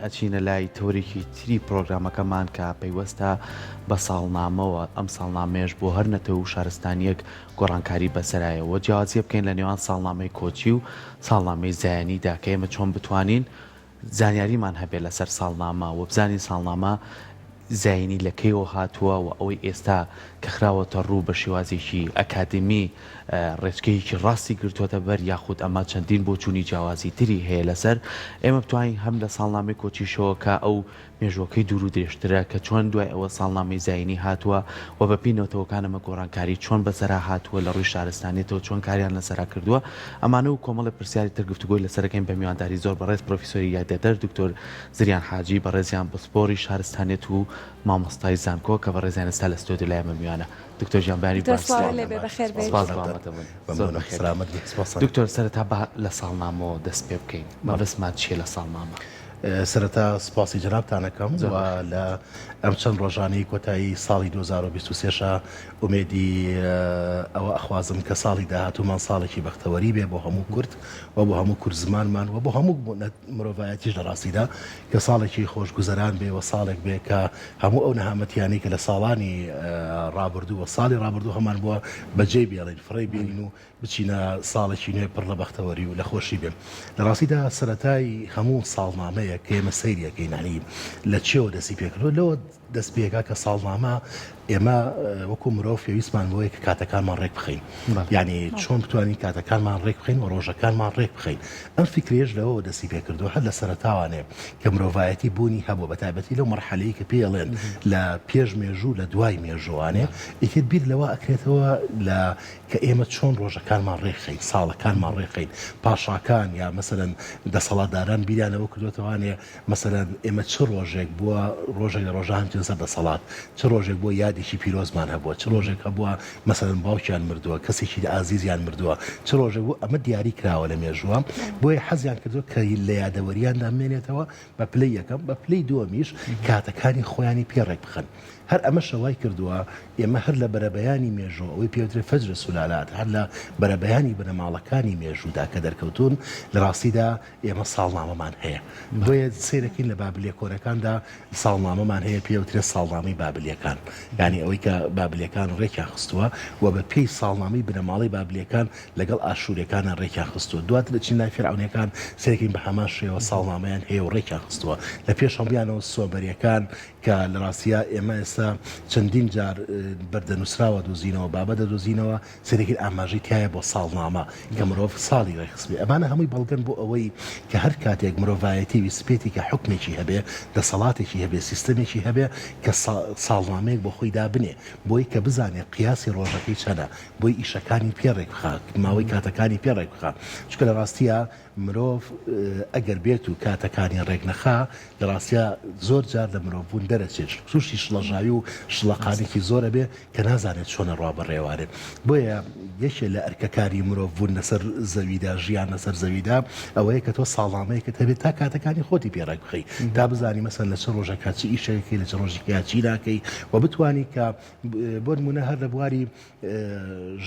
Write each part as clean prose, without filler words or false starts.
ئەچینە لای تۆرێکی تری پرۆگرامەکەمان کە پەیوەستە بە ساڵنامەوە. ئەم ساڵنامەیەش بۆ هەر نەتەوە و شارستانیەک گۆڕانکاری بەسەرایەوە جیاوازیە بکەین لە نێوان ساڵنامەی کۆچی و ساڵنامەی زایانیدا کە ئێمە چۆن بتوانین زانیاریمان هەبێت لەسەر ساڵنامە و بزانین ساڵنامە زاینی لەکەیەوە هاتووە و ئەوەی ئێستا کە خراوەتە ڕوو بە شێوازێکی ئەکادمی ڕێچکەیەکی ڕاستی گرتوۆتە بەر یاخود ئەمە چەندین بۆ چوونی جیاوازی تری هەیە لەسەر ئێمە بتوانین هەم لە ساڵنامەی کۆچیشەوە کە ئەو مێژوەکەی دوور و درێژترە کە چۆن دوای ئەوە ساڵنامەی زاینی هاتووە و بە پینەوەتەوەکانەمە گۆڕانکاری چۆن بەسەرا هاتووە لە ڕووی شارستانێتەوە چۆن کاریان لەسەرا کردووە ئەمانە و کۆمەڵی پرسیاری تر گفتوگۆی لەسەرەکەین بە میوانداری زۆر بەڕێز پرۆفیسۆری یادەدەر دکتۆر زریان حاجی بەڕێزیان بەسپۆری شارستانێت و مامۆستای زانکۆ کە بەڕێزیان ئێستا لە ستۆدیۆ لای ئێمە میوانە. دکتۆر ژیانباری دکتۆر سەرەتا لە ساڵنامەوە دەست پێ بکەین مەبەستمان چیە لە ساڵنامە؟ سەرەتا سپاسی جەنابتانەکەم و لە ئەم چەند ڕۆژانەی کۆتایی ساڵی 2023 ئومێدی ئەوە ئەخوازم کە ساڵی داهاتوومان ساڵێکی بەختەوەری بێ بۆ هەموو کورد و بۆ هەموو کورد زمانمان و بۆ هەموو مرۆڤایەتیش لە ڕاستیدا کە ساڵێکی خۆشگوزەران بێ و ساڵێک بێ کە هەموو ئەو نەهامەتیانی کە لە ساڵانی ڕابردوو و ساڵی ڕابردوو هەمان بووە بەجێ بێڵین فڕێ بێنین و بچینە ساڵێکی نوێ پڕ لە بەختەوەری و لە خۆشی بێ. لە ڕاستیدا سەرەتای هەموو ساڵنامەیە کە ئێمە سەیریەکەین هەنی لە چێوە دەستی پێکردو لەوە دەست پێکا کە ساڵنامە ئێمە وەکو مرۆڤ پێویستمان بۆیە کە کاتەکانمان ڕێک بخەین یعنی چۆن بتوانین کاتەکانمان ڕێک بخەین و ڕۆژەکانمان ڕێک بخەین. ئەم فکرێش لەوە دەستی پێکردو هەر لە سەرەتاوانێ کە مرۆڤایەتی بوونی هەبوو بە تایبەتی لەو مەرحەلەیە کە پێڵێن لە پێش مێژوو لە دوای مێژوانێ ئیتر بیر لەوە ئەکرێتەوە لە کە ئێمە چۆن ڕۆژەکانمان ڕێکخەین ساڵەکانمان ڕێکخەین پاشاکان یا مەسەرەن دەسەڵاتداران بیرانەوە کردوتەوانێ مەسەرەن ئێمە چ ڕۆژێک بووە ڕۆژێک لە ڕۆژان سەر دەسەڵات چ ڕۆژێک بۆ یادێکی پیرۆزمان هەبووە چ ڕۆژێک هەبووە مەسەرەن باوکیان مردووە کەسێکی ئازیزیان مردووە چ ڕۆژێک بوو ئەمە دیاری کراوە لە مێژووە بۆیە حەزیان کردو کە لە یادەوەریاندا بمێنێتەوە بە پلەی یەکەم بە پلەی دووەمیش کاتەکانی خۆیانی پێڕێک بخەن. هەر ئەمە شەوای کردووە ئێمە هەر لە بەرەبەیانی مێژوو ئەوەی پێوترێ فەجر سولالات هەر لە بەرەبەیانی بنەماڵەکانی مێژوودا کە دەرکەوتون لە ڕاستیدا ئێمە ساڵنامەمان هەیە بۆیە سیرەکەین لە بابلیە کۆرەکاندا ساڵنامەمان هەیە پێوترێ ساڵنامەی بابلیەکان یعنی ئەوەی کە بابلیەکان ڕێکیان خستووە و بە پێی ساڵنامەی بنەماڵی بابلیەکان لەگەڵ ئاشوورەکانان ڕێکیان خستووە دواتر لە چین لای فێرعونیەکان سیرەکەین بە هەمان شێوە ساڵنامەیان هەیە و ڕێکیان خستووە لە پێش هەمویانەوە سۆمەریەکان کە لە ڕاستیە ئێمە ئێستا چەندین جار بەردەنووسراوە دۆزینەوە بابە دەدۆزینەوە سەرێکی ئاماژەی تایە بۆ ساڵنامە کە مرۆڤ ساڵی ڕێخستبێ ئەمانە هەمووی بەڵگەن بۆ ئەوەی کە هەر کاتێک مرۆڤایەتی ویسپێتی کە حکمێکی هەبێ دەسەڵاتێکی هەبێ سیستەمێکی هەبێ کە ساڵنامەیەک بۆ خۆی دابنێ بۆی کە بزانێت قیاسی ڕۆژەکەی چەنە بۆی ئیشەکانی پێڕێک بخات ماوەی کاتەکانی پێڕێک بخات چکە لە ڕاستیە مرۆڤ ئەگەر بێت و کاتەکانی ڕێک نەخا لە ڕاستیە زۆر جار لە مرۆڤبوون دەرەچێت تووشی شڵەژاوی و شڵەقانێکی زۆرە بێ کە نازانێت چۆنە ڕوا بەڕێوارێت بۆیە یەکێ لە ئەرکەکاری مرۆڤبوون لەسەر زەویدا ژیان لەسەر زەویدا ئەوەیە کە تۆ ساڵنامەیەکت هەبێت تا کاتەکانی خۆتی پێڕێک بخەی تا بزانی مەسەن لە چ ڕۆژێکا چی ئیشەکەی لە چ ڕۆژێکا چی ناکەی و بتوانی کە بۆ نمونە هەر لە بواری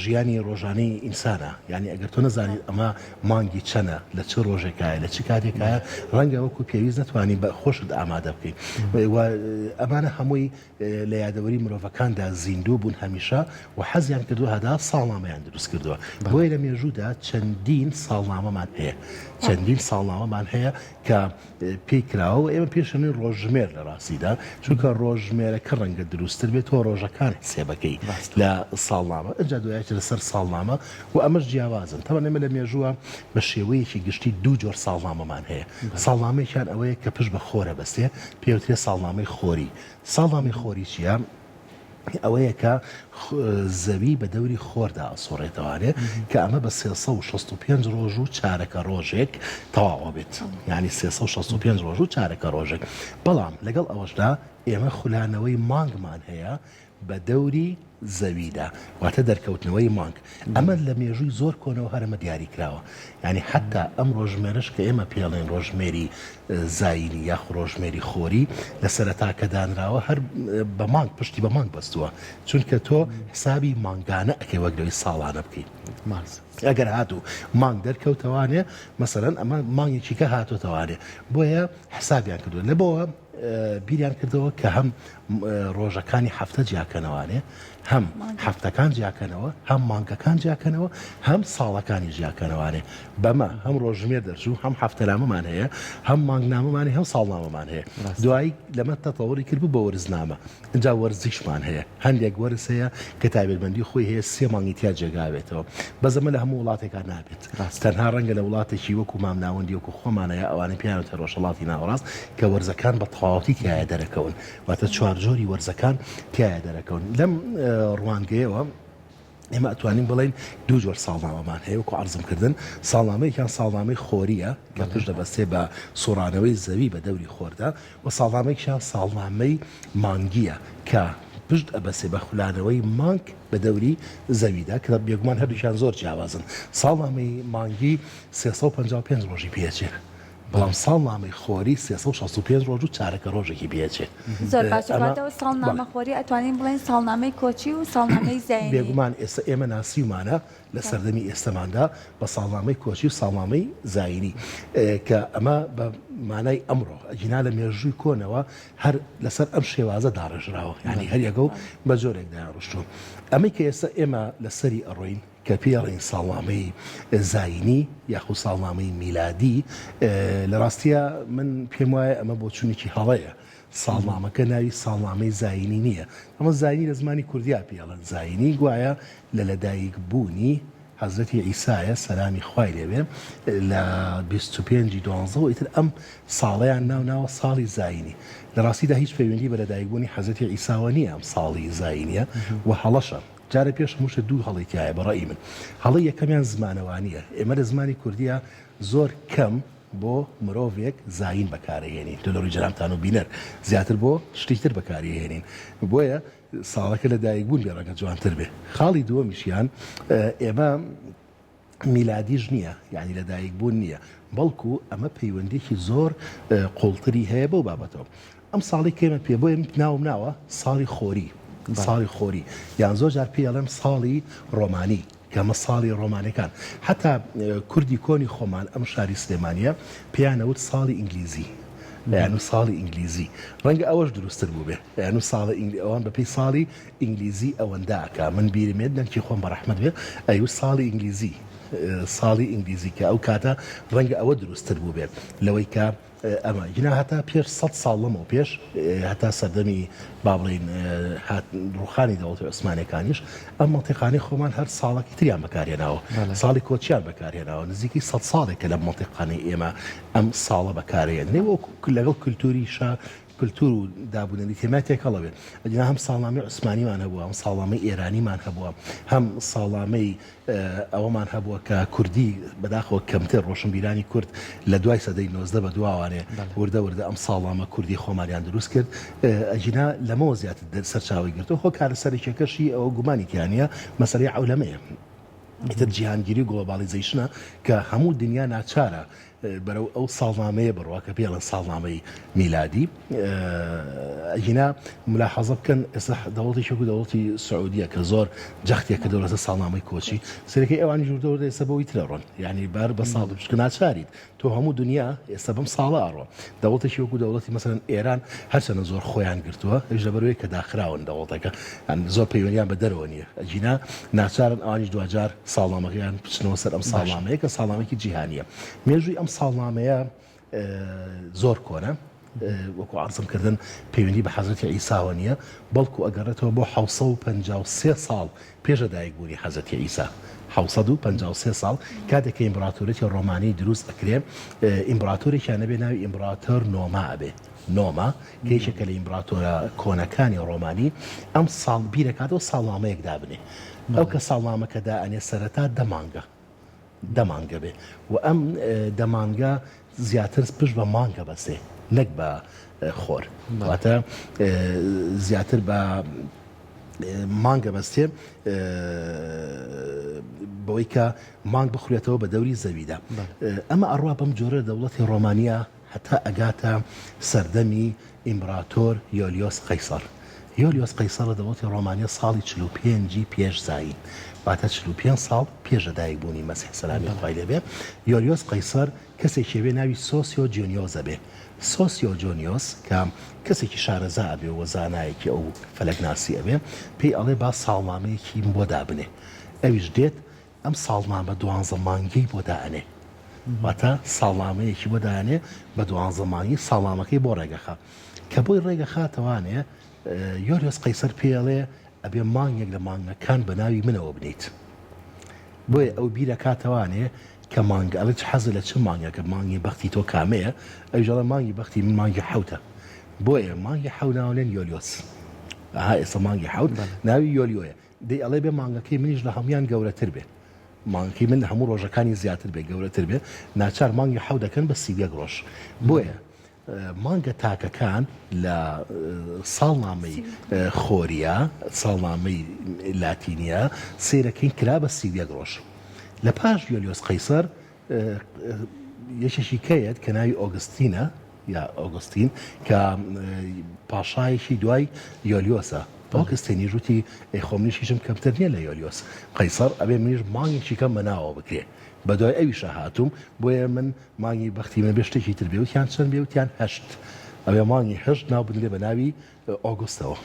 ژیانی ڕۆژانەی ئینسانە یعنی ئەگەر تۆ نەزانیت ئەمە مانگی چەنە لە چه ڕۆژێکایە لە چ کاتێکایە ڕەنگە وەکو پێویست نتوانانی بە خۆشت ئامادە بکەیت ئەمانە هەمووی لە یادەوەری مرۆڤەکاندا زیندوو بوون هەمیشە و حەزیان کردو هەدا ساڵنامەیان دروست کردووە بۆیە لە مێژوودا چەندین ساڵنامەمان هەیە چەندین ساڵنامەمان هەیە کە پێی کراوە و ئێمە پێشەنی ڕۆژژمێر لە ڕاستیدا چونکە ڕۆژژمێرەکە ڕەنگە دروستتر بێت تۆ ڕۆژەکان حسێبەکەی لە ساڵنامە ئەجا دوایەکی لەسەر ساڵنامە و ئەمەش جیاوازن تەوە ئێمە لە مێژووە بە شێوەیەکی گشتی دوو جۆر ساڵنامەمان هەیە ساڵنامەیەکیان ئەوەیە کە پشت بە خۆرە بەستێ پێوترێ ساڵنامەی خۆری ساڵنامەی خۆری چیە؟ ئەوەیە کە زەوی بە دەوری خۆردا ئەسۆڕێتەوانێ کە ئەمە بە 365 ڕۆژ و چارەکە ڕۆژێک تەواو بێت یعنی 365 ڕۆژ و چارەکە ڕۆژێک بەڵام لەگەڵ ئەوەشدا ئێمە خولانەوەی مانگمان هەیە بە دەوری زەویدا واتە دەرکەوتنەوەی مانگ ئەمە لە مێژووی زۆر کۆنەوە هەرمە دیاری کراوە یعنی حتا ئەم ڕۆژمێرش کە ئێمە پێڵێن ڕۆژمێری زایینی یاخ ڕۆژمێری خۆری لە سەرەتاکە دانراوە هەر بە مانگ پشتی بە مانگ بەستووە چونکە تۆ حسابی مانگانە ئەکەی وەگرەوەی ساڵانە بکەیت ئەگەر هاتوو مانگ دەرکەوتەوانێ مەسەرەن ئەمە مانگێکی کە هاتوتەوانێ بۆیە حسابیان کردووە لەبەوە بیریان کردەوە کە هەم ڕۆژەکانی هەفتە جیاکەنەوانێ هەم هەفتەکان جیاکەنەوە هەم مانگەکان جیاکەنەوە هەم ساڵەکانی جیاکەنەوانێ بەمە هەم ڕۆژمێر دەرچوو هەم هەفتەنامەمان هەیە هەم مانگنامەمانی هەم ساڵنامەمان هەیە دوایی لەمە تەتەوەری کرد بوو بە وەرزنامە اینجا وەرزیشمان هەیە هەندێک وەرز هەیە کە تایبەتمەندی خۆی هەیە 3 مانگی تیا جێگاوێتەوە بەزەمە لە هەموو وڵاتێکان نابێت تەنها ڕەنگە لە وڵاتێکی وەکو مام ناوەندی وەکو خۆمانەیە ئەوانەی پیانەتە ڕۆژهەڵاتی ناوەڕاست کە وەرزەکان بە تەواوەتی تایە دەرەکەون واتە چوارجۆری وەرزەکان تایە دەرەکەون لەم ڕوانگەیەوە ئێمە ئەتوانین بڵین دوو جۆر ساڵنامەمان هەیە وەکو عەرزمکردن ساڵنامەیەکیان ساڵنامەی خۆریە کە پشت دەبەستێ بە سوڕانەوەی زەوی بە دەوری خۆردا و ساڵنامەیەکیان ساڵنامەی مانگیە کە پشت ئەبەسێ بە خولانەوەی مانگ بە دەوری زەویدا کە بێگومان هەردووشیان زۆر جیاوازن ساڵنامەی مانگی 355 ڕۆژی پێچێ بەڵام ساڵنامەی خۆری 365 ڕۆژ و چارەکە ڕۆژێکی پێچێت زۆر باشەوە ساڵنامە خۆری ئەتوانین بڵێن ساڵنامەی کۆچی و ساڵنامەی زەینی بێگومان ئێستا ئێمە ناسیمانە لە سەردەمی ئێستەماندا بە ساڵنامەی کۆچی و ساڵنامەی زاینی کە ئەمە بە مانای ئەمڕۆ ئەجینا لە مێژووی کۆنەوە هەر لەسەر ئەم شێوازە داڕێژراوە ینی هەریەکە و بە جۆرێکدا ڕشتون ئەمەی کە ئێستا ئێمە لەسەری ئەڕۆین کە پێڕین ساڵنامەی زاینی یاخو ساڵنامەی میلادی لە ڕاستیە من پێم وایە ئەمە بۆ چوونێکی هەڵەیە ساڵنامەکە ناوی ساڵنامەی زاینی نییە ئەمە زاینی لە زمانی کوردیا پێڵەن زاینی گوایە لە لەدایک بوونی حەزرەتی ئیسایە سەلامی خوای لێبێ لە 25 12 ئیتر ئەم ساڵەیان ناوناوە ساڵی زاینی لە ڕاستیدا هیچ پەیوەندی بە لەدایکبوونی حەزرەتی ئیساوە نییە ئەم ساڵی زاینیە و هەڵەشە جارە پێش موشە دوو هەڵێکایە بەڕای من هەڵی یەکەمیان زمانەوانیە ئێمە لە زمانی کوردیە زۆر کەم بۆ مرۆڤێک زاین بەکارهێنین تۆ لە ڕووی جەرامتان و بینەر زیاتر بۆ شتێکتر بەکارهێنین بۆیە ساڵەکە لە دایکبوون بێ ڕەنگە جوانتر بێ خاڵی دووەمیشیان ئێمە میلادیش نییە یعنی لە دایکبوون نییە بەڵکو ئەمە پەیوەندێکی زۆر قوڵتری هەیە بەو بابەتەوە ئەم ساڵی کێمە پێ بۆ ناوم ناوە ساڵی خۆری ساڵی خۆری یان زۆر جار پێڵێم ساڵی ڕۆمانی کەمە ساڵی ڕۆمانەکان حتا کوردی کۆنی خۆمان ئەم شاری سلێمانیە پێیانەوت ساڵی ئینگلیزی یان و ساڵی ئینگلیزی ڕەنگە ئەوەش دروستتر بوو بێ یان و ساڵی ئەوان بەپێی ساڵی ئینگلیزی ئەوەنداکە من بیرمێت دەنگی خۆم بە ڕەحمەت بێ ئەیو ساڵی ئینگلیزی ساڵی ئینگلیزی کە ئەو کاتە ڕەنگە ئەوە دروستتر بوو بێت لەوەی کە ئەمە گینا هەتا پێش 100 ساڵ لەمەوە پێش هەتا سەردەمی با بڵین ڕوخانی دەوڵەتی عوسمانیەکانیش ئەم مەنتیقانەی خۆمان هەر ساڵێکی تریان بەکارهێناوە ساڵی کۆچیان بەکارهێناوە نزیکی 100 ساڵێکە لە مەنتیقانەی ئێمە ئەم ساڵە بەکارهێنێ لەگەڵ کولتوریشە کللتور و دابووننی تێما تێکەڵەوێت ئەجنا هەم ساڵنامەی عوسمانیمان هەبووە هەم ساڵنامەی ئێرانیمان هەبووە هەم ساڵنامەی ئەوەمان هەبووە کە کوردی بەداخەوە کەمتر ڕۆشنبیرانی کورد لە دوای سەدەی 19 بە دواوانێ وردە وردە ئەم ساڵنامە کوردی خۆماریان دروست کرد ئەجینا لەمەوە زیاتر سەرچاوی گرتەوە خۆ کارەسەرێکەکەشی ئەوە گومانێکیانە مەسەلەی عەولەمەیە ئیتر جیهانگیری و گلۆبالیزیشنە کە هەموو دنیا ناچارە بەرەو ئەو ساڵنامەیە بڕواکە پێڵەن ساڵنامەی میلادی ئەجینا ملاحەزە بکەن ئێستا دەوڵەتی شەکو دەوڵەتی سعودیە کە زۆر جەختێکە دەوڵەتە ساڵنامەی کۆچی سەرەکەی ئەوانی ژوردەوە ئێستا بەوەی ترەڕۆن یعنی بار بە ساڵ بچکە ناچاریت تۆ هەموو دنیا ئێستا بەم ساڵە ئەڕۆ دەوڵەتێکی وەکو دەوڵەتی مەسەلەن ئێران هەرچەنە زۆر خۆیان گرتووە هیچ لەبەرەوەی کە داخراون دەوڵەتەکە زۆر پەیوەندیان بە دەرەوە نییە ئەجینا ناچارن ئەوانیش دوجار ساڵنامەکەیان بچنەوە سەر ئەم ساڵنامەیە کە ساڵنامەیەکی جیهانیە مێژووی ئەم ساڵنامەیە زۆر کۆنە وەکو عەرزمکردن پەیوەندی بە حەزرەتی ئیساوە نییە بەڵکو ئەگەڕێتەوە بۆ 753 ساڵ پێش دایکبوونی حەزرەتی ئیسا 753 ساڵ کاتێککە ئیمپراتۆرێتی ڕۆمانی دروست ئەکرێ ئیمپراتۆرێکیان نەبێ ناوی ئیمپراتۆر نۆما ئەبێ نۆما کەیشێکە لە ئیمپراتۆرە کۆنەکانی ڕۆمانی ئەم ساڵ بیرەکاتەوە ساڵنامەیەک دابنێ ئەو کە ساڵنامەکەدا ئەنێ سەرەتا دەمانگە بێ و ئەم دەمانگە زیاتر پشت بە مانگە بەسێ نەک بە خۆر واتە زیاتر بە مانگە بەستێ بەوەی کە مانگ بخورێتەوە بە دەوری زەویدا ئەمە ئەڕوا بەم جۆرە دەوڵەتی ڕۆمانیا هەتا ئەگاتە سەردەمی ئیمپراتۆر یۆلیۆس قەیسەر. یۆلیۆس قەیسەر لە دەوڵەتی ڕۆمانیا ساڵی 45 پێش زاین واتە 45 ساڵ پێش دایکبوونی مەسیح سەلامی خوای لێبێ. یۆلیۆس قەیسەر کەسێکی بێ ناوی سۆسیۆجۆنیۆزە بێ. سۆسیۆجۆنیۆس کە کەسێکی شارەزا ئەبێ و زانایەکی ئەو فەلەکناسی ئەبێ پێی ئەڵێ با ساڵنامەیەکی بۆ دابنێ. ئەویش دێت ئەم ساڵنامە 12 مانگی بۆ دائەنێ واتە ساڵنامەیەکی بۆ دایانێ بە 12 مانگی ساڵنامەکەی بۆ ڕێگەخا کە بۆی ڕێگەخاتەوانێ یۆلیۆس قەیسەر پێڵێ ئەبێ مانگێک لە مانگەکان بە ناوی منەوە بنیت. بۆیە ئەو بیرەکاتەوانێ کە مانگ ئەڵێ حەزە لە چ مانگەکە مانگی بەختی تۆ کامەیە ئەوژەڵە مانگی بەختی من مانگی حەوتە بۆیە مانگی حەوت ناولێن یۆلیۆس ئێستا مانگی حەوت ناوی یۆلیۆیە دەی ئەڵێ بێ مانگەکەی منیش لە هەمویان گەورەتر بێ مانگی من هەموو ڕۆژەکانی زیاتر بێ گەورەتر بێ ناچار مانگی حەوت دەکەن بە 30 ڕۆژ. بۆیە مانگە تاکەکان لە ساڵنامەی خۆریە ساڵنامەی لاتینیە سیرەکەین کرا بە 30 ڕۆژ. لە پاش یۆلیۆس قەیسەر یەکێکی کەیەت کە ناوی ئۆگستینە یا ئۆگستین کە پاشایەکی دوای یۆلیۆسە. ئۆگستینی ژووتی خۆمنیشیشم کەمتر نییە لە یۆلیۆس قەیسەر ئەبێ منیش مانگێکی کەم بەناوە بکرێ بە دوای ئەویشە هاتووم بۆیە من مانگی بەختی من بێ شتێکی تر بێ وتیان چەند بێ وتیان هەشت ئەوێ مانگی هەشت ناو بنرێ بە ناوی ئۆگۆستەوە.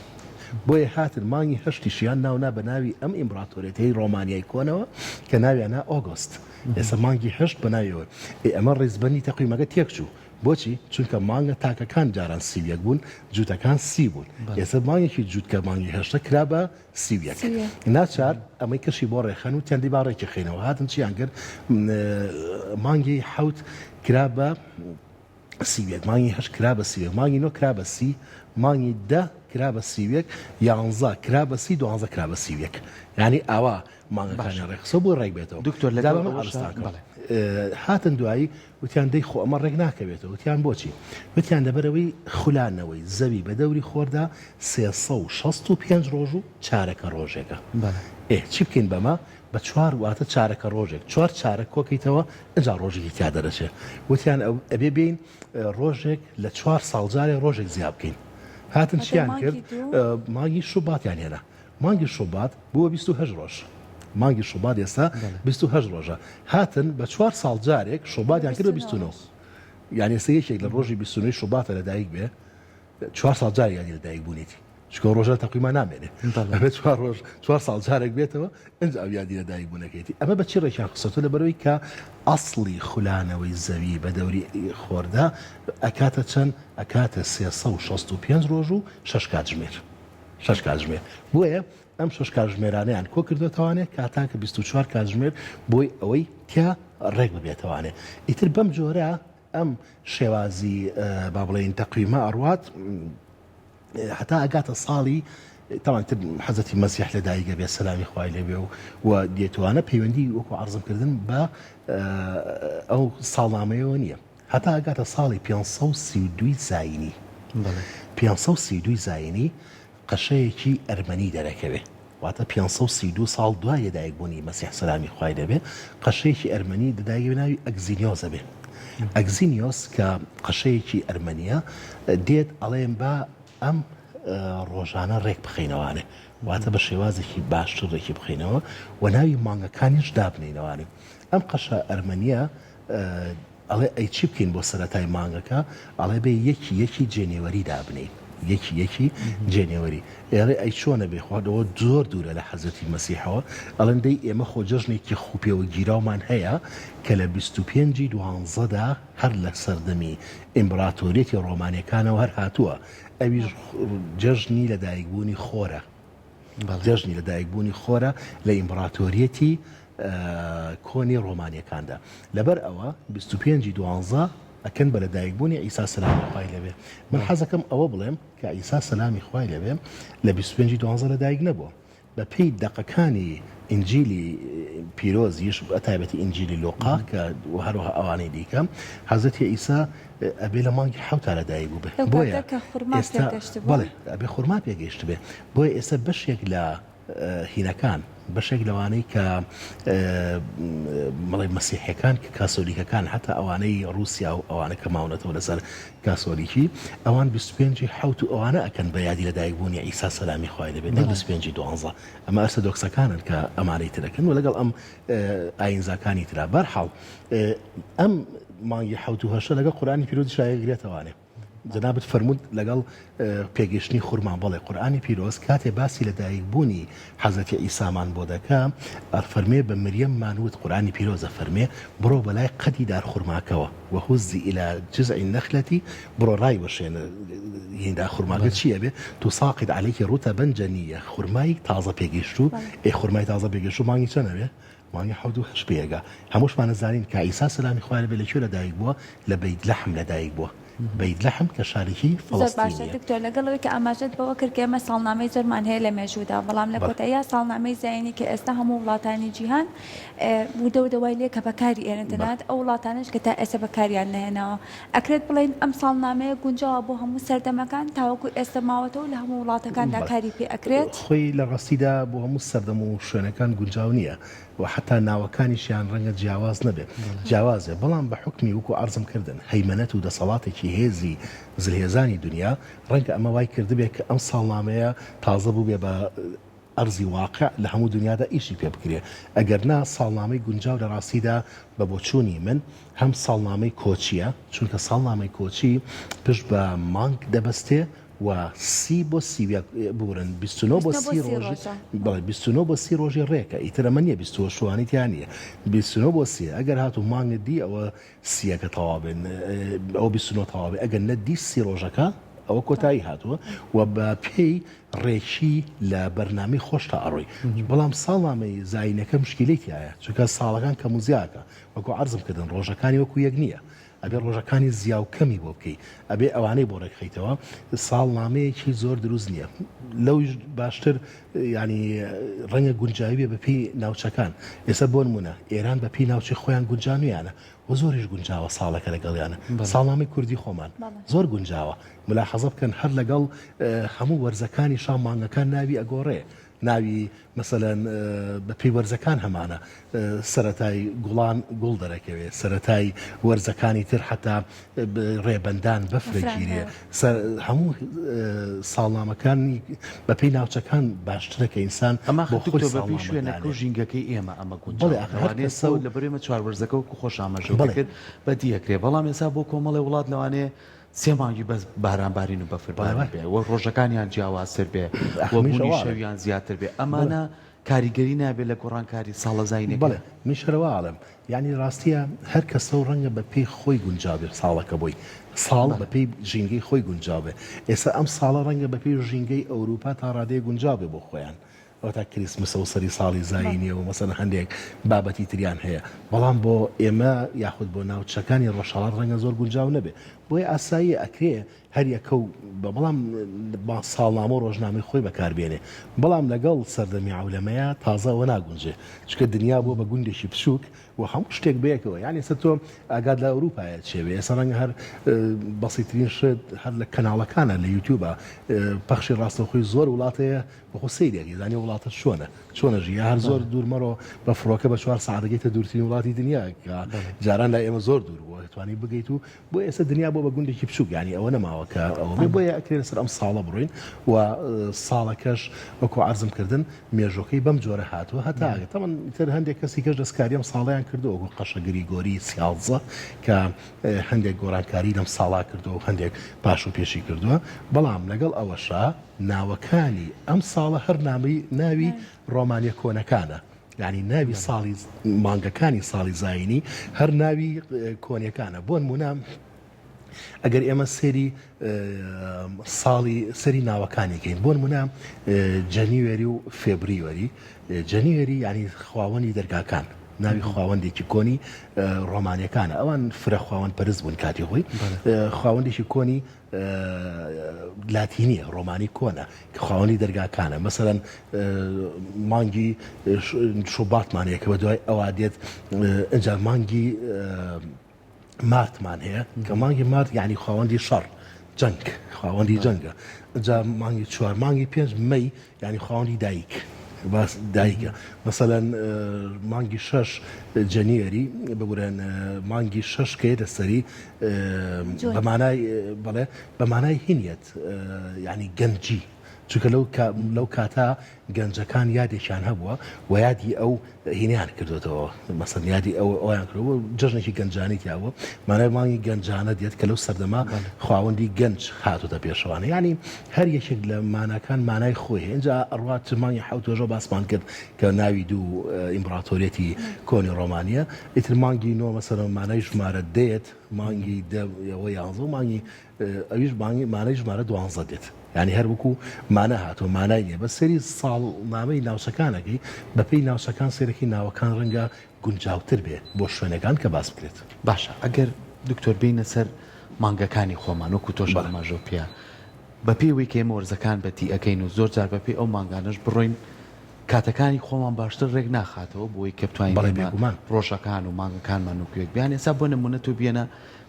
بۆیە هاتن مانگی هەشتیشیان ناونا بە ناوی ئەم ئیمپراتۆریەتەی ڕۆمانیای کۆنەوە کە ناویانە ئۆگۆست. ئێستا مانگی هەشت بە ناویەوە ئەمە ڕێزبەنی تەقویمەکە تێک چوو. بۆچی؟ چونکە مانگە تاکەکان جاران 30 بوون جووتەکان 30 بوون. ئێستا مانگێکی جووت کە مانگی هەشتە کرا بە 30 ناچار ئەمەی کەشی بۆ ڕێخەن و تیاندی باڕێکی خێنەوە هاتن چیان کرد مانگی حەوت کرا بە 30 مانگی هەشت کرا بە 30 مانگی نۆ کرا بە 30 مانگی 10 کرا بە 30 11 کرا بە 30 12 کرا بە 30 یعنی ئاوا مانگەکانی ڕێخسە بۆ ڕێک بێتەوە. دکتۆر لە هاتن دوایی وتیان دەی خۆ ئەمە ڕێک ناکەوێتەوە وتیان بۆچی؟ وتیان لەبەرەوەی خولانەوەی زەوی بە دەوری خۆردا 365 ڕۆژ و چارەکە ڕۆژێکە. چی بکەین بەمە بە 4 واتە چارەکە ڕۆژێک 4 چارە کۆکەیتەوە ئەجا ڕۆژێکی تیا دەرەچێت. وتیان ئەبێ بین ڕۆژێک لە 4 ساڵجارێ ڕۆژێک زیاب بکەین. هاتن چیان کرد مانگی شوباتیان هێنا مانگی شوبات بووە 28 ڕۆژ. مانگی شوبات ئێستا 28 ڕۆژە هاتن بە 4 ساڵ جارێک شوباتیان کرد 29 یعنی ئێستا یەکێک لە ڕۆژی 29 شوباتە لەدایک بێ 4 ساڵ جار یانی لەدایک بوونیتی چکە ڕۆژە تەقویما نامێنێ 4 ساڵ جارێک بێتەوە ئەنج ئەو یادی لەدایک بوونەکەیتی. ئەمە بە چی ڕێکیان قسەتۆ لەبەرەوەی کە ئەسڵی خولانەوەی زەوی بە دەوری خۆردا ئەکاتە چەند ئەکاتە 365 ڕۆژ و 6 کاتژمێر 6 کاتژمێر. بۆیە ئەم 6 کاتژمێرانەیان کۆ کردوێتەوانێت کاتانکە 24 کاتژمێر بۆی ئەوەی تیا ڕێک ببێتەوانێ. ئیتر بەم جۆرە ئەم شێوازی با بڵێن تەقویمە ئەڕوات هەتا ئەگاتە ساڵی تاوانتر حەزەتی مەسیح لە دایکە بێ سەلامی خوای لێبێ و دێتوانە پەیوەندی وەکو عەرزمکردن بە ئەو ساڵنامەیەوە نییە هەتا ئەگاتە ساڵی 532 زاینی 532 زاینی قەشەیەکی ئەرمەنی دەرەکەوێ واتە 532 ساڵ دوای دایکبوونی مەسیح سەلامی خوای لێبێ قەشەیەکی ئەرمەنی دەدایکەوێ ناوی ئەگزینیۆزە بێ. ئەگزینیۆس کە قەشەیەکی ئەرمەنیە دێت ئەڵێن بە ئەم ڕۆژانە ڕێک بخینەوانێ واتە بە شێوازێکی باشتر ڕێکی بخینەوە و ناوی مانگەکانیش دابنینەوانێ. ئەم قەشە ئەرمەنیە ئەڵێ ئەی چی بکەین بۆ سەرەتای مانگەکە ئەڵێ بێ یەکی جێنێوەری دابنین یەکی جێنێوەری ئێرە ئەی چۆنە بێخواردەوە زۆر دوورە لە حەزەتی مەسیحەوە ئەڵەندەی ئێمە خۆجەژنێکی خوپێوە گیراومان هەیە کە لە 25 دوانزەدا هەر لە سەردەمی ئیمپراتۆریەتی ڕۆمانیەکانەوە هەر هاتووە ئەویش جەژنی لەدایکبوونی خۆرە جەژنی لەدایکبوونی خۆرە لە ئیمپراتۆریەتی کۆنی ڕۆمانیەکاندا. لەبەر ئەوە 25 دوانزە ئەکەن بە لەدایکبوونی ئیسا سەلامی خوای لەبێ. من حەزەکەم ئەوە بڵێم کە ئیسا سەلامی خوای لەبێ لە 25 دوانزە لەدایک نەبووە بە پێی دەقەکانی ئینجیلی پیرۆزیش تایبەتی ئینجیلی لۆقا کە هەروەها ئەوانەی دیکە حەزرەتی ئیسا ئەبێ لە مانگی حەوتا لەدایک بوو بێ بۆیە بەڵێ ئەبێ خورما پێگەیشت بێ بۆیە ئێستا بەشێک لە هینەکان بەشێک لەوانەی کە مەڵی مەسیحەکان کە کاسۆلیکەکان حتا ئەوانەی رووسیا و ئەوانە کە ماونەتەوە لەسەر کاسۆلیکی ئەوان 25 حوت و ئەوانە ئەکەن بە یادی لەدایکبوونی ئیسا سەلامی خوای دەبێت 25 دوانزە ئەمە ئەرسەدۆکسەکانن کە ئەمانەی ترەکەن و لەگەڵ ئەم ئاینزاکانی ترا بەرحاڵ ئەم مانگی حوت و هەشە لەگەڵ قورئانی پیرۆزی شایەگرێتەوانێ جنابت فرمود لەگەڵ پێگەشتنی خورمان بەڵێ قورئانی پیرۆز کاتێ باسی لەدایکبوونی حەزرەتی ئیسامان بۆ دەکا فەرمێ بە مریەم مانوت قورئانی پیرۆزە فەرمێ بڕۆ بەلای قەدی دار خورماکەوە وهزی إلى جذع النخلة بڕۆ ڕای وەشێنە هێندا خورماکە چییە بێ تساقط عليك رطبا جنية خورمای تازە پێگەشتوو خورمای تازە پێگەشتوو مانگی چەندە بێ مانگی حەوت و هەشت پێگا هەمووشمان نەزانین کە ئیسا سەلامی خوای لەبێ لەکوێ لەدایک بووە لە بەیت لەحم لەدایک بووە بەیت لەحم کە شارێکی فەڵەستینیە دکتۆر لەگەڵەوەی کە ئاماژەت بەوە کرد کە ئێمە ساڵنامەی زۆرمان هەیە لە مێژوودا بەڵام لە کۆتاییە ساڵنامەی زایینی کە ئێستا هەموو وڵاتانی جیهان وودەوای لێ کە بەکاری ئێنێتەنات ئەو وڵاتانش کە تا ئێستا بەکاریان نهێنەوە ئەکرێت بڵێن ئەم ساڵنامەیە گونجاوە بۆ هەموو سەردەمەکان تاوەکو ئێستا ماوەتەوە لە هەموو وڵاتەکاندا کاری پێ ئەکرێت خۆی لە ڕاستیدا بۆ هەموو سەردەم و شوێنەکان گونجاو نییە و حتا ناوەکانیشیان ڕەنگە جیاواز نەبێت جیاوازێ بەڵام بە حکمی وەکو عەرزم کردن هەیمەنەت و دەسەڵاتێکی هێزی زلهێزانی دنیا ڕەنگە ئەمە وای کردبێت کە ئەم ساڵنامەیە تازە بوو بێ بە ئەرزی واقع لە هەموو دنیادا ئیشی پێ بکرێ ئەگەر نا ساڵنامەی گونجاو لە ڕاستیدا بە بۆچوونی من هەم ساڵنامەی کۆچیە چونکە ساڵنامەی کۆچی پشت بە مانگ دەبەستێ و 30 بۆ 30 بورن 29 بۆ 30 ڕۆژ بەڵێ 29 بۆ 30 ڕۆژی ڕێکە ئیترە من نییە 20 شوانیتیان نییە 29 بۆ 30 ئەگەر هاتو مانگت دی ئەوە 30ەکە تەواوبن ئەو 29 تەواوێ ئەگەر نەدی 30 ڕۆژەکە ئەوە کۆتایی هاتووە و بە پێی ڕێکی لە بەرنامەی خۆشتا ئەڕۆی بەڵام ساڵنامەی زاینەکە مشکلێتیایە چونکە ساڵەکان کەم و زیاکە وەکو عەرزم کردن ڕۆژەکانی وەکو یەک نییە ئەبێ ڕۆژەکانی زیاو کەمی بۆ بکەی ئەبێ ئەوانەی بۆ ڕێکخەیتەوە ساڵنامەیەکی زۆر دروست نییە لەویش باشتر ینی ڕەنگە گونجاوی بە پێی ناوچەکان ئێستا بۆ نمونە ئێران بە پێی ناوچەی خۆیان گونجانویانە و زۆریش گونجاوە ساڵەکە لەگەڵیانە ساڵنامەی کوردی خۆمان زۆر گونجاوە ملاحەزە بکەن هەر لەگەڵ هەموو وەرزەکانی شام مانگەکان ناوی ئەگۆڕێ ناوی مەسەلەن بە پێی وەرزەکان هەمانە سەرەتای گوڵان گوڵ دەرەکەوێت سەرەتای وەرزەکانی تر حتا ڕێبەندان بەفرەگیرێ هەموو ساڵنامەکانی بە پێی ناوچەکان باشترە کە ئینسان ئەمە بە شوێنەکە و ژینگەکەی ئێمە ئەمە گونجاو لە بەرێمە چواروەرزەکە وکو خۆش ئاماژە کرد بە دیەکرێ بەڵام ئێستا بۆ کۆمەڵی وڵات لەوانەیە سێ مانگی بەس بارانبارین و بەفرباران بێ وە ڕۆژەکانیان جیاوازتر بێ وەبوونی شەویان زیاتر بێ ئەمانە کاریگەری نابێت لە گۆڕانکاری ساڵە زاینێک بڵێ میشەرەوە ئاڵم یعنی ڕاستیە هەر کەسە و ڕەنگە بە پێی خۆی گونجاوێ ساڵەکە بۆی ساڵ بە پێی ژینگەی خۆی گونجاوێ ئێستا ئەم ساڵە ڕەنگە بە پێی ژینگەی ئەوروپا تا ڕادەیە گونجاوێ بۆ خۆیان ئەو تا کریسمسە و سەری ساڵی زاینیە و مەسەن هەندێک بابەتی تریان هەیە بەڵام بۆ ئێمە یاخود بۆ ناوچەکانی ڕۆژهەڵات ڕەنگە زۆر گونجاو نەبێ بۆیە ئاسایی ئەکرێ هەر یەکە و بەڵام ساڵنامە و ڕۆژنامەی خۆی بەکاربێنێ بەڵام لەگەڵ سەردەمی عەولەمەیە تازەوە ناگونجێ چکە دنیا بۆ بە گوندێکی بچووک و هەموو شتێک بەیەکەوە یعنی ئێستا تۆ ئاگاد لە ئەوروپایە چێوێ ئێستا ڕەنگە هەر بەسیترین شت هەر لە کەناڵەکانە لە یوتیوبە پەخشی ڕاستەوخۆی زۆر وڵاتەیە بەخۆ سەیرێکی زانی وڵاتە چۆنە ژی هەر زۆر دوورمەڕۆ بە فڕۆکە بە 4 ساعتەکەیتە دوورترین وڵاتی دنیا کە جاران لای ئێمە زۆر دوور بووە توانی بگەیت و بۆ ئێستا دنیا بۆ بە گوندێکی بچووک ینی ئەوە نەماوە کە ئەوە بۆیە ئەکرێ لەسەر ئەم ساڵە بڕۆین و ساڵەکەش وەکو عەرزم کردن مێژۆکەی بەم جۆرە هاتووە هەتا تەمەن تر هەندێک کەسی کەش دەستکاری ئەم ساڵیان کردو وەکو قەشە گریگۆری سیاڵزە کە هەندێک گۆڕانکاری لەم ساڵا کردو و هەندێک پاش و پێشی کردووە بەڵام لەگەڵ ئەوەشە ناوەکانی ئەم ساڵە هەر ناوی ڕۆمانیە کۆنەکانە یعنی ناوی ساڵی مانگەکانی ساڵی زاینی هەر ناوی کۆنیەکانە بۆ نمونە ئەگەر ئێمە سەری ناوەکانێکین بۆ نمونە جەنیوێری و فێبریوەری جەنیوێری ینی خواوەنی دەرگاکان ناوی خاوەندێکی کۆنی ڕۆمانیەکانە ئەوان فرە خاوەند پەرست بوون کاتی خۆی خاوەندێکی کۆنی لاتینیە ڕۆمانی کۆنە کە خاوەنی دەرگاکانە مەسەرەن مانگی شوباتمانەیە کە بە دوای ئەوا دێت ئەجا مانگی مارتمان هەیە کە مانگی مارت یعنی خاوەندی شەڕ جەنگ خاوەندی جەنگە ئەجا مانگی 4 مانگی 5 مەی یعنی خاوەندی دایک باس دایکە مەسەلەن مانگی 6 جەنیەری ببورێن مانگی 6 کە دەسەری بە مانای هینیت یعنی گەنجی چونکە لەو کاتا گەنجەکان یادێکیان هەبووە و یادی ئەو هینیان کردوێتەوە مەسەن یادی ئەویان کردەوە جژنێکی گەنجانی تیاوە مانای مانگی گەنجانە دێت کە لەو سەردەما خاوەندی گەنج هاتوتە پێشەوانە ینی هەر یەکێک لە ماناکان مانای خۆی اینجا ئەڕات مانگی حوتۆژە باسمان کرد کە ناوی دوو ئیمپراتۆریەتی کۆنی ڕۆمانیە ئیتر مانگی نۆ مەسەرەن مانای ژمارە دێت مانگی دەوە 11 مانگی ئەویش مانای ژمارە 12 دێت یعنی هەر وەکو مانە هاتۆ مانای نیە بە سەری ساڵنامەی ناوچەکانەکەی بەپێی ناوچەکان سێرەکی ناوەکان ڕەنگە گونجاوتر بێ بۆ شوێنەکان کە باس بکرێت باشە ئەگەر دکتۆر بینە سەر مانگەکانی خۆمان وەکو تۆش ئەماژۆ پێە بەپێی وەی کە ئێمە وەرزەکان بەتی ئەەکەین و زۆر جار بەپێی ئەو مانگانەش بڕۆین کاتەکانی خۆمان باشتر ڕێک ناخاتەوە بۆی کە بتوانین ڕۆژەکان و مانگەکانمان و کوێک بیان ئێستا بۆ نمونە تۆ بێنە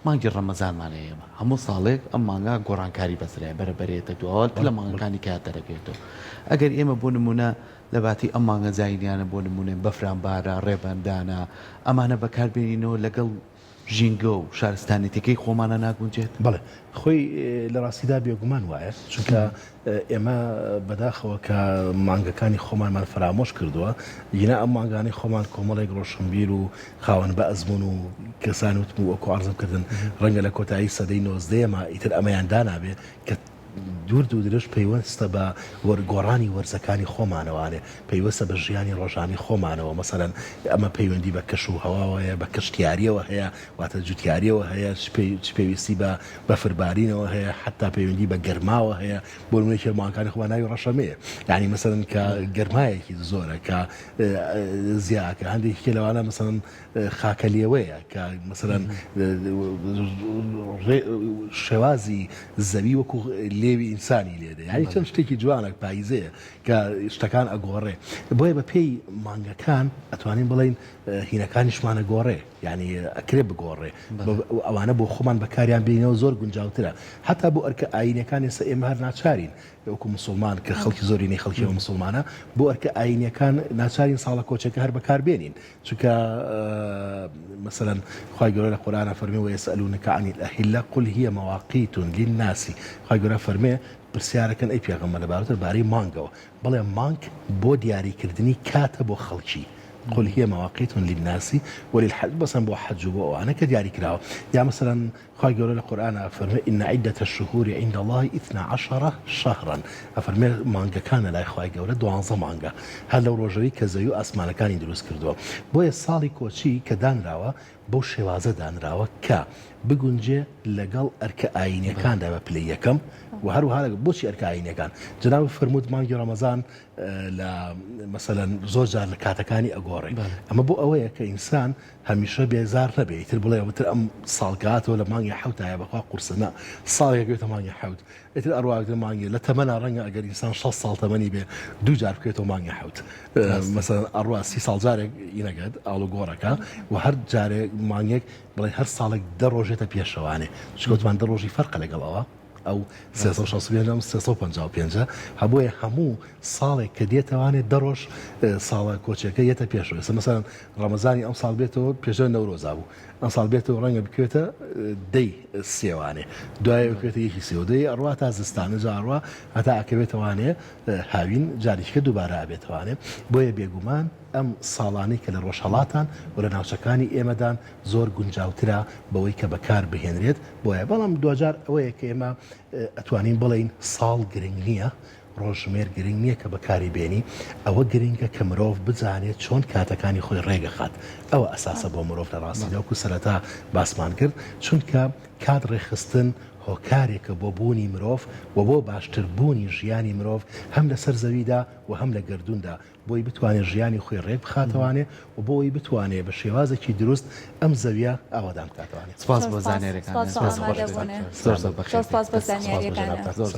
مانگی ڕەمەزانمانە ئێمە هەموو ساڵێک ئەم مانگا گۆڕانکاری بەسرای بەرەبەرێتە دووەوە لە مانگەکانی کات دەرەکەوێتەوە ئەگەر ئێمە بۆ نمونە لە باتی ئەم مانگە جاینیانە بۆ نمونێ بەفرانبارە ڕێبەندانە ئەمانە بەکاربێنینەوە لەگەڵ ژینگە و شارستانێتەکەی خۆمانە ناگونجێت بڵێ خۆی لە ڕاستیدا بێگومان وایە چونکە ئێمە بەداخەوە کە مانگەکانی خۆمانمان فرامۆش کردووە ینا ئەم مانگانی خۆمان کۆمەڵێک ڕۆشنبیر و خاوەن بە ئەزمون و کەسان وتم و وەکو عەرزەکردن ڕەنگە لە کۆتایی سەدەی 19ەمە ئیتر ئەمەیان دانابێ کە دوور درێژ پەیوەستە بە وەرگۆڕانی وەرزەکانی خۆمانەوانێ پەیوەستە بە ژیانی ڕۆژانی خۆمانەوە مەسەرەن ئەمە پەیوەندی بە کەش و هەواوەیە بە کەشتیاریەوە هەیە واتە جوتیاریەوە هەیە پێویستی بە بەفربارینەوە هەیە حتا پەیوەندی بە گەرماوە هەیە بۆ نمونەی مانگەکانی خۆمان ناوی ڕەشەمەیە یعنی مەسەرەن کە گەرمایەکی زۆرە کە زیاکە هەندێکی لەوانە مەسەرەن خاکەلیەوەیە کە مەسەرەن شێوازی زەوی وەکو لێوی ئینسانی لێدە یعنی چەند شتێکی جوانە پاییزەیە کە شتەکان ئەگۆڕێ بۆیە بە پێی مانگەکان ئەتوانین بڵین هینەکانیشمانە گۆڕێ یعنی ئەکرێ بگۆڕێ ئەوانە بۆ خۆمان بەکاریان بینەوە زۆر گونجاوترە حتا بۆ ئەرکە ئاینەکان ئێستا ئێمە هەر ناچارین وەکو مسلمان کە خەڵکی زۆرینەی خەڵکیەوە مسلمانە بۆ ئەرکە ئاینەکان ناچارین ساڵە کۆچەکە هەر بەکاربێنین چونکە مثلا خوای گەورە لە قورئانە فەرمێ وەیەسئەلونەکە عەنی الأهلة قل هي مواقیت للناس خوای گەورە فەرمێ پرسیارەکەن ئەی پێغەمبەر لەبارەتە بارەی مانگەوە بەڵێ مانگ بۆ دیاریکردنی کاتە بۆ خەڵکی قل هي مواقيت للناس وللحج بس بو حج بو انا كدياري كراو يا مثلا خاي قالوا القران فرمى ان عده الشهور عند الله 12 شهرا فرمى مانجا كان لا خاي قالوا دوانزه مانجا هل لو روجوي كزيو اسمان كان يدرس كردو بو صالي كوشي كدان راوا بو شوازه دان راوا كا بگونجێ لەگەڵ ئەرکە ئاینیەکاندا بە پلەی یەکەم و هەروها بۆچی ئەرکە ئاینیەکان جناب فرمود مانگی ڕەمەزان لە مەسەلەن زۆر جار لە کاتەکانی ئەگۆڕێ ئەمە بۆ ئەوەیە کە ئینسان هەمیشە بێزار نەبێت ئیتر بڵێ وتر ئەم ساڵگاتەوە لە مانگی حەوتایە بەخوا قورسە ساڵێکێتە مانگی حەوت ئیتر ئەڕواگرە مانگی لە تەمەنا ڕەنگە ئەگەر ئینسان 6 ساڵ تەمەنی بێ دوو جار بکرێتەوە مانگی حەوت مەسەلەن ئەڕوا 30 ساڵ جارێک ئینەگەت ئاڵوگۆڕەکە و هەر جارێک مانگێک بڵێ هەر ساڵێک دە ڕۆژێتە پێشەوانێ چکەوتمان دە ڕۆژی فەرقە لەگەڵەوە ئەو 365 هەبووە هەموو ساڵێک کە دێتەوانێت دە ڕۆژ ساڵە کۆچەکە یەتە پێشەوە ئێستا مەسەلەن ڕەمەزانی ئەم ساڵ بێتەوە پێشە نەورۆزا بوو ئەم ساڵ بێتەوە ڕەنگە بکوێتە دەی سێوانێ دوایە بکوێتە یەکی سێودەی ئەڕوا تا زستانە جاڕوا هەتا ئەکەوێتەوانێ هاوین جاریشکە دووبارە ئابێتەوانێ بۆیە بێگومان ئەم ساڵانەی کە لە ڕۆژهەڵاتان و لە ناوچەکانی ئێمەدان زۆر گونجاوترە بەوەی کە بەکار بهێنرێت بۆیە بەڵام دوجار ئەوەیە کە ئێمە ئەتوانین بڵین ساڵ گرنگ نییە ڕۆژمێر گرنگ نییە کە بەکاری بێنی ئەوە گرنگە کە مرۆڤ بزانێت چۆن کاتەکانی خۆی ڕێگەخات ئەوە ئەساسە بۆ مرۆڤ لە ڕاستیدا وەکو سەرەتا باسمان کرد چونکە کات ڕێخستن هۆکارێکە بۆ بوونی مرۆڤ و بۆ باشتربوونی ژیانی مرۆڤ هەم لە سەر زەویدا و هەم لە گردووندا بۆی بتوانێت ژیانی خۆی ڕێک بخاتەوانێ و بۆی بتوانێت بە شێوازێکی دروست ئەم زەویە ئاوادان بکاتوانێت. سپاس بۆ زانێرەکان. سپاس بۆ زانیاریەکان. زۆر